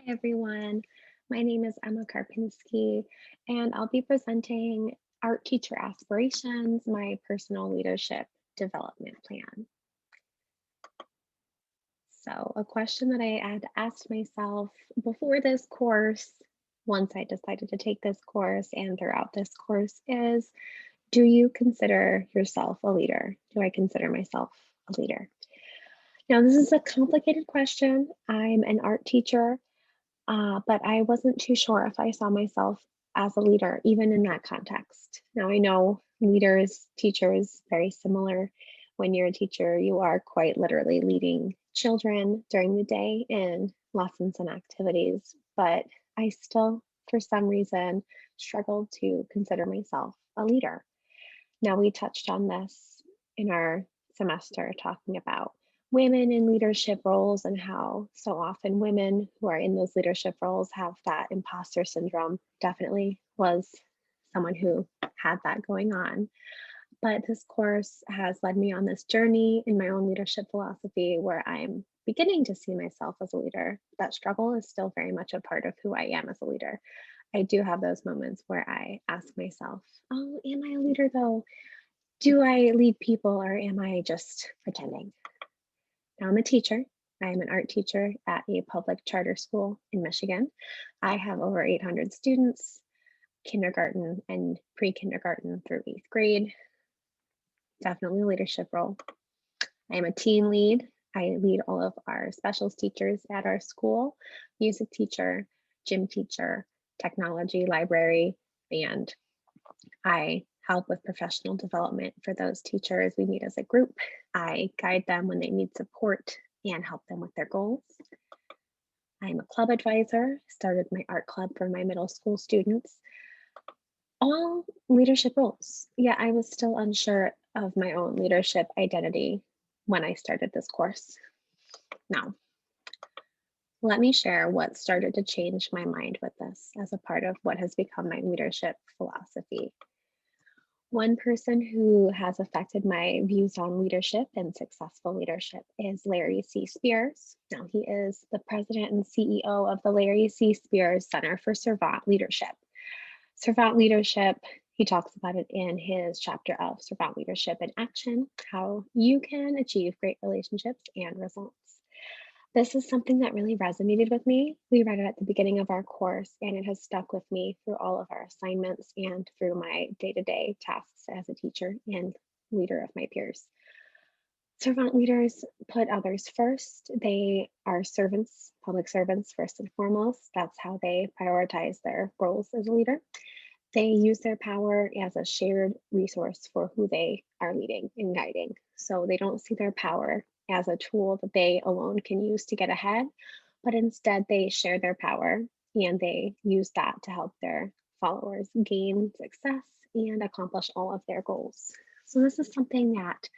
everyone. My name is Emma Karpinski, and I'll be presenting Art Teacher Aspirations, my personal leadership development plan. So, a question that I had asked myself before this course, once I decided to take this course and throughout this course, is do you consider yourself a leader? Do I consider myself a leader? Now, this is a complicated question. I'm an art teacher. But I wasn't too sure if I saw myself as a leader, even in that context. Now, I know leaders, teachers, very similar. When you're a teacher, you are quite literally leading children during the day in lessons and activities. But I still, for some reason, struggle to consider myself a leader. Now, we touched on this in our semester talking about women in leadership roles and how so often women who are in those leadership roles have that imposter syndrome. Definitely was someone who had that going on. But this course has led me on this journey in my own leadership philosophy where I'm beginning to see myself as a leader. That struggle is still very much a part of who I am as a leader. I do have those moments where I ask myself, oh, am I a leader though? Do I lead people or am I just pretending? Now I'm a teacher. I am an art teacher at a public charter school in Michigan. I have over 800 students, kindergarten and pre-kindergarten through 8th grade. Definitely a leadership role. I am a team lead. I lead all of our specials teachers at our school, music teacher, gym teacher, technology, library, and I help with professional development for those teachers we meet as a group. I guide them when they need support and help them with their goals. I'm a club advisor, started my art club for my middle school students. All leadership roles. Yeah, I was still unsure of my own leadership identity when I started this course. Now, let me share what started to change my mind with this as a part of what has become my leadership philosophy. One person who has affected my views on leadership and successful leadership is Larry C. Spears. Now, he is the president and CEO of the Larry C. Spears Center for Servant Leadership. Servant leadership, he talks about it in his chapter of Servant Leadership in Action, how you can achieve great relationships and results. This is something that really resonated with me. We read it at the beginning of our course, and it has stuck with me through all of our assignments and through my day-to-day tasks as a teacher and leader of my peers. Servant leaders put others first. They are servants, public servants first and foremost. That's how they prioritize their roles as a leader. They use their power as a shared resource for who they are leading and guiding. So they don't see their power as a tool that they alone can use to get ahead, but instead they share their power and they use that to help their followers gain success and accomplish all of their goals. So this is something that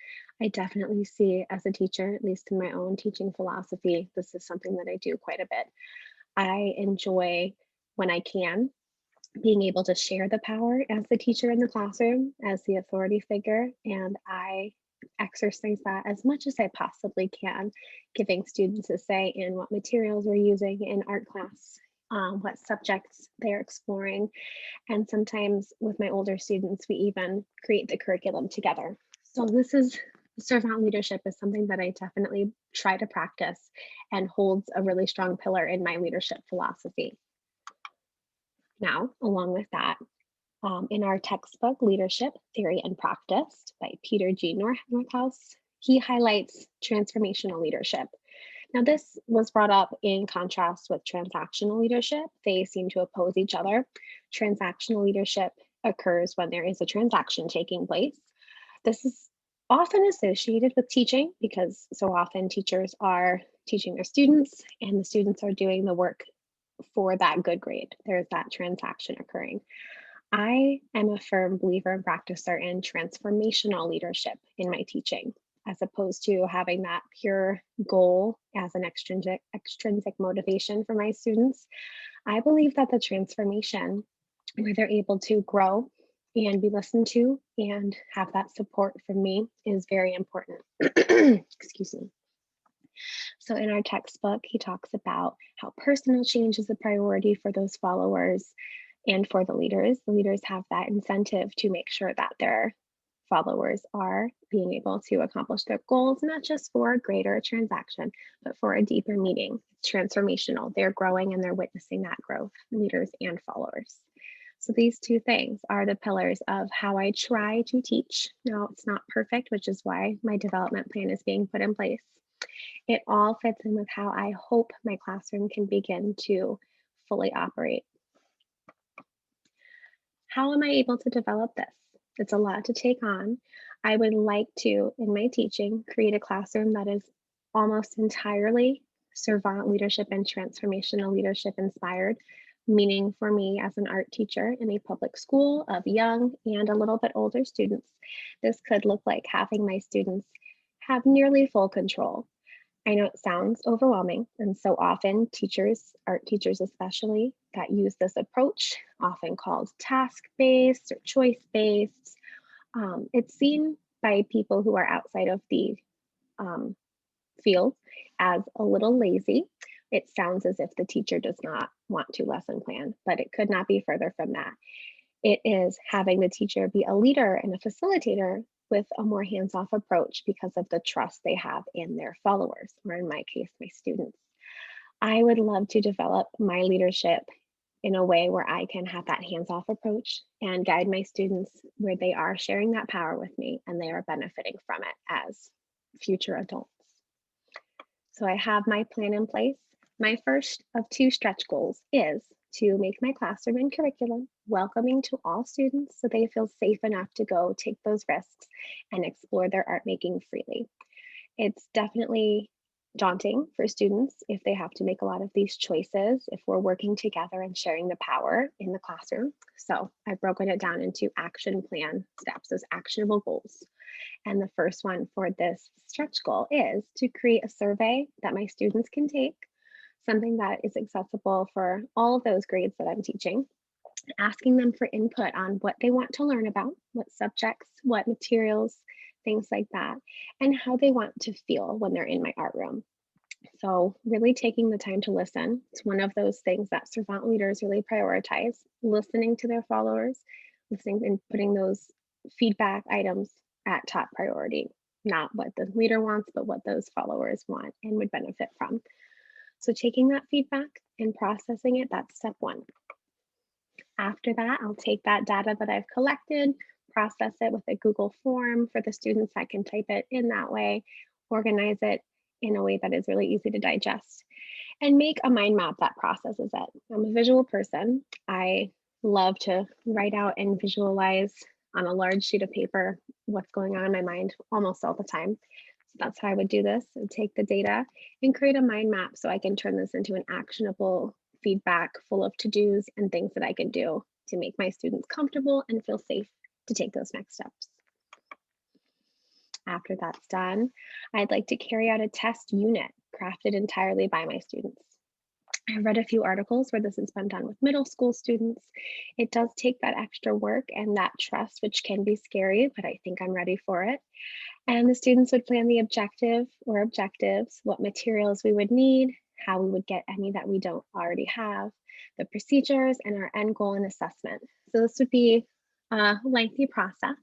I definitely see as a teacher, at least in my own teaching philosophy. This is something that I do quite a bit. I enjoy when I can being able to share the power as the teacher in the classroom, as the authority figure, and I exercise that as much as I possibly can, giving students a say in what materials we're using in art class, what subjects they're exploring, and sometimes with my older students, we even create the curriculum together. So this is servant leadership is something that I definitely try to practice and holds a really strong pillar in my leadership philosophy. Now, along with that, in our textbook, Leadership, Theory and Practice by Peter G. Northouse, he highlights transformational leadership. Now, this was brought up in contrast with transactional leadership. They seem to oppose each other. Transactional leadership occurs when there is a transaction taking place. This is often associated with teaching because so often teachers are teaching their students and the students are doing the work for that good grade. There's that transaction occurring. I am a firm believer and practicer in transformational leadership in my teaching, as opposed to having that pure goal as an extrinsic motivation for my students. I believe that the transformation, where they're able to grow and be listened to and have that support from me, is very important. Excuse me. So in our textbook, he talks about how personal change is a priority for those followers and for the leaders. The leaders have that incentive to make sure that their followers are being able to accomplish their goals, not just for a greater transaction, but for a deeper meaning. It's transformational. They're growing and they're witnessing that growth, leaders and followers. So these two things are the pillars of how I try to teach. Now, it's not perfect, which is why my development plan is being put in place. It all fits in with how I hope my classroom can begin to fully operate. How am I able to develop this? It's a lot to take on. I would like to, in my teaching, create a classroom that is almost entirely servant leadership and transformational leadership inspired, meaning for me as an art teacher in a public school of young and a little bit older students, this could look like having my students have nearly full control. I know it sounds overwhelming, and so often teachers, art teachers especially, that use this approach, often called task-based or choice-based, it's seen by people who are outside of the um, field as a little lazy. It sounds as if the teacher does not want to lesson plan, but it could not be further from that. It is having the teacher be a leader and a facilitator with a more hands-off approach because of the trust they have in their followers, or in my case, my students. I would love to develop my leadership in a way where I can have that hands-off approach and guide my students where they are sharing that power with me and they are benefiting from it as future adults. So I have my plan in place. My first of two stretch goals is to make my classroom and curriculum welcoming to all students so they feel safe enough to go take those risks and explore their art making freely. It's definitely daunting for students if they have to make a lot of these choices, if we're working together and sharing the power in the classroom. So I've broken it down into action plan steps, those actionable goals. And the first one for this stretch goal is to create a survey that my students can take, something that is accessible for all of those grades that I'm teaching, asking them for input on what they want to learn about, what subjects, what materials, things like that, and how they want to feel when they're in my art room. So really taking the time to listen. It's one of those things that servant leaders really prioritize, listening to their followers, listening and putting those feedback items at top priority, not what the leader wants, but what those followers want and would benefit from. So taking that feedback and processing it, that's step one. After that, I'll take that data that I've collected, process it with a Google form for the students that can type it in that way, organize it in a way that is really easy to digest, and make a mind map that processes it. I'm a visual person. I love to write out and visualize on a large sheet of paper what's going on in my mind almost all the time. So that's how I would do this and take the data and create a mind map so I can turn this into an actionable feedback full of to-dos and things that I can do to make my students comfortable and feel safe to take those next steps. After that's done, I'd like to carry out a test unit crafted entirely by my students. I've read a few articles where this has been done with middle school students. It does take that extra work and that trust, which can be scary, but I think I'm ready for it. And the students would plan the objective or objectives, what materials we would need, how we would get any that we don't already have, the procedures, and our end goal and assessment. So this would be a lengthy process,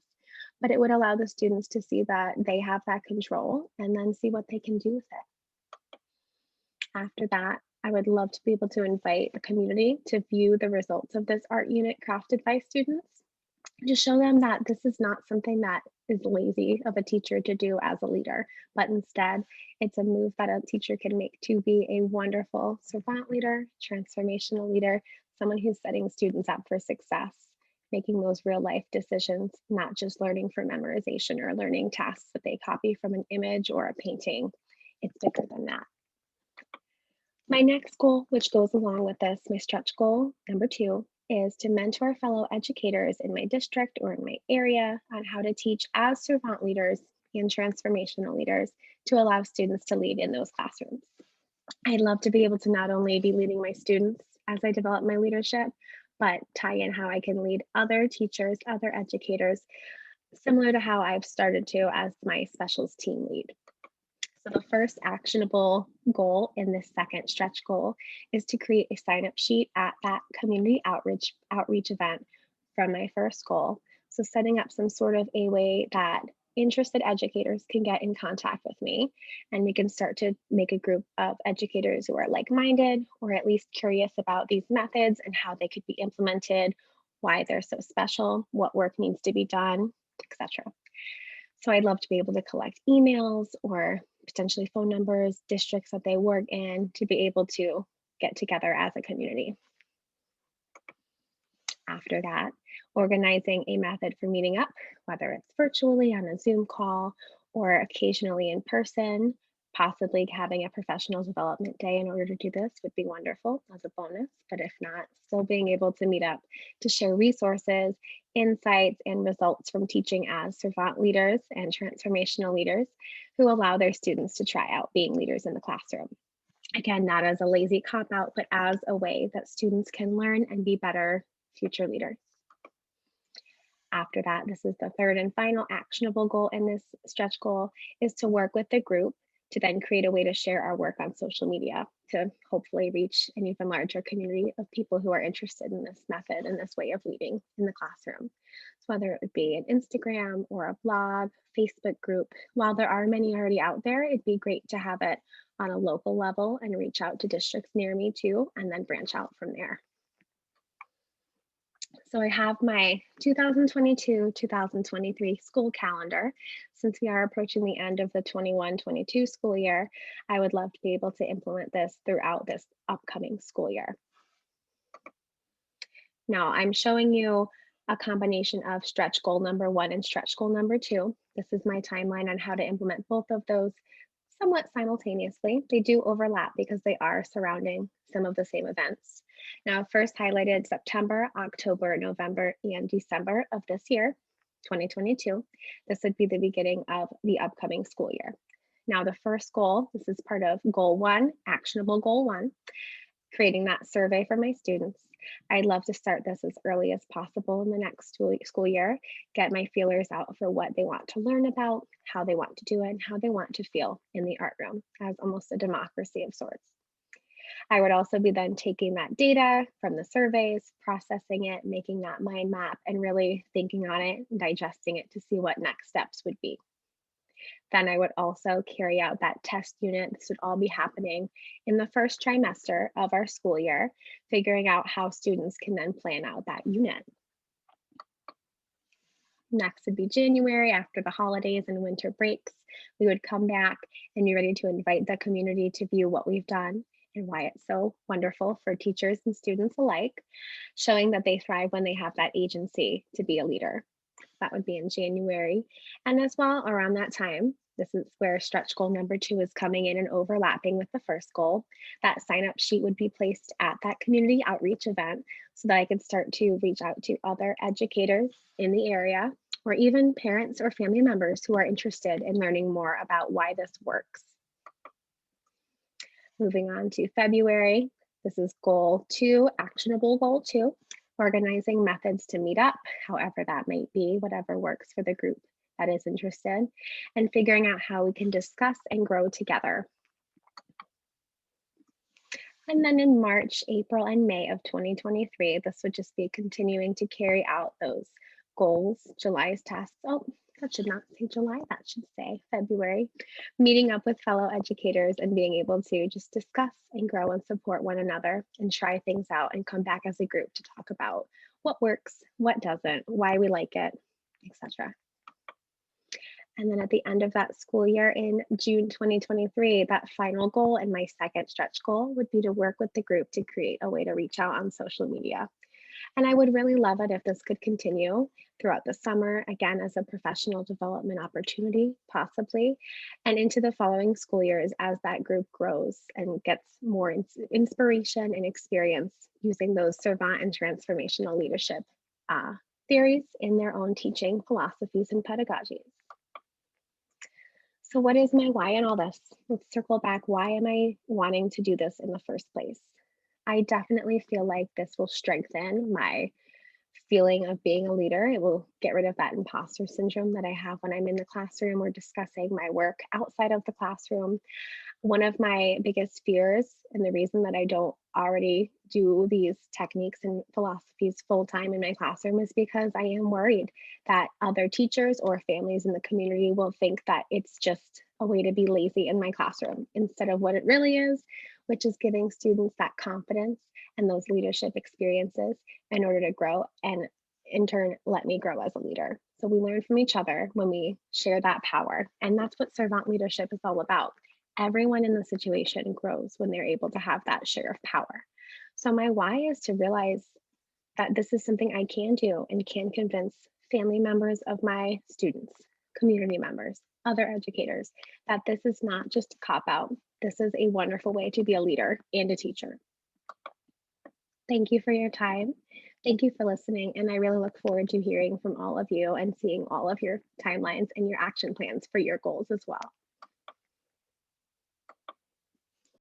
but it would allow the students to see that they have that control and then see what they can do with it. After that, I would love to be able to invite the community to view the results of this art unit crafted by students, to show them that this is not something that is lazy of a teacher to do as a leader, but instead it's a move that a teacher can make to be a wonderful servant leader, transformational leader, someone who's setting students up for success, making those real life decisions, not just learning for memorization or learning tasks that they copy from an image or a painting. It's bigger than that. My next goal, which goes along with this, my stretch goal, number 2, is to mentor fellow educators in my district or in my area on how to teach as servant leaders and transformational leaders to allow students to lead in those classrooms. I'd love to be able to not only be leading my students as I develop my leadership, but tie in how I can lead other teachers, other educators, similar to how I've started to as my specials team lead. So the first actionable goal in this second stretch goal is to create a sign up sheet at that community outreach event from my first goal. So setting up some sort of a way that interested educators can get in contact with me, and we can start to make a group of educators who are like-minded or at least curious about these methods and how they could be implemented, why they're so special, what work needs to be done, etc. So I'd love to be able to collect emails or potentially phone numbers, districts that they work in, to be able to get together as a community. After that, organizing a method for meeting up, whether it's virtually on a Zoom call or occasionally in person, possibly having a professional development day in order to do this would be wonderful as a bonus. But if not, still being able to meet up to share resources, insights, and results from teaching as servant leaders and transformational leaders who allow their students to try out being leaders in the classroom. Again, not as a lazy cop out, but as a way that students can learn and be better future leaders. After that, this is the third and final actionable goal in this stretch goal, is to work with the group to then create a way to share our work on social media to hopefully reach an even larger community of people who are interested in this method and this way of leading in the classroom. So whether it would be an Instagram or a blog, Facebook group, while there are many already out there, it'd be great to have it on a local level and reach out to districts near me too, and then branch out from there. So I have my 2022-2023 school calendar. Since we are approaching the end of the 21-22 school year, I would love to be able to implement this throughout this upcoming school year. Now I'm showing you a combination of stretch goal number 1 and stretch goal number 2. This is my timeline on how to implement both of those somewhat simultaneously. They do overlap because they are surrounding some of the same events. Now, first highlighted September, October, November, and December of this year, 2022. This would be the beginning of the upcoming school year. Now, the first goal, this is part of goal 1, actionable goal 1, creating that survey for my students. I'd love to start this as early as possible in the next school year, get my feelers out for what they want to learn about, how they want to do it, and how they want to feel in the art room as almost a democracy of sorts. I would also be then taking that data from the surveys, processing it, making that mind map, and really thinking on it and digesting it to see what next steps would be. Then I would also carry out that test unit. This would all be happening in the first trimester of our school year, figuring out how students can then plan out that unit. Next would be January, after the holidays and winter breaks. We would come back and be ready to invite the community to view what we've done and why it's so wonderful for teachers and students alike, showing that they thrive when they have that agency to be a leader. That would be in January. And as well, around that time, this is where stretch goal number 2 is coming in and overlapping with the first goal. That sign up sheet would be placed at that community outreach event so that I could start to reach out to other educators in the area, or even parents or family members who are interested in learning more about why this works. Moving on to February, this is goal 2, actionable goal 2. Organizing methods to meet up, however that might be, whatever works for the group that is interested, and figuring out how we can discuss and grow together. And then in March, April, and May of 2023, this would just be continuing to carry out those goals. July's tasks, oh, that should not say July, that should say February. Meeting up with fellow educators and being able to just discuss and grow and support one another and try things out and come back as a group to talk about what works, what doesn't, why we like it, etc. And then at the end of that school year in June 2023, that final goal and my second stretch goal would be to work with the group to create a way to reach out on social media. And I would really love it if this could continue throughout the summer, again, as a professional development opportunity, possibly, and into the following school years as that group grows and gets more inspiration and experience using those servant and transformational leadership theories in their own teaching philosophies and pedagogies. So what is my why in all this? Let's circle back. Why am I wanting to do this in the first place? I definitely feel like this will strengthen my feeling of being a leader. It will get rid of that imposter syndrome that I have when I'm in the classroom or discussing my work outside of the classroom. One of my biggest fears, and the reason that I don't already do these techniques and philosophies full time in my classroom, is because I am worried that other teachers or families in the community will think that it's just a way to be lazy in my classroom instead of what it really is, which is giving students that confidence and those leadership experiences in order to grow and in turn let me grow as a leader. So we learn from each other when we share that power. And that's what servant leadership is all about. Everyone in the situation grows when they're able to have that share of power. So, my why is to realize that this is something I can do and can convince family members of my students, community members, other educators, that this is not just a cop out. This is a wonderful way to be a leader and a teacher. Thank you for your time. Thank you for listening. And I really look forward to hearing from all of you and seeing all of your timelines and your action plans for your goals as well.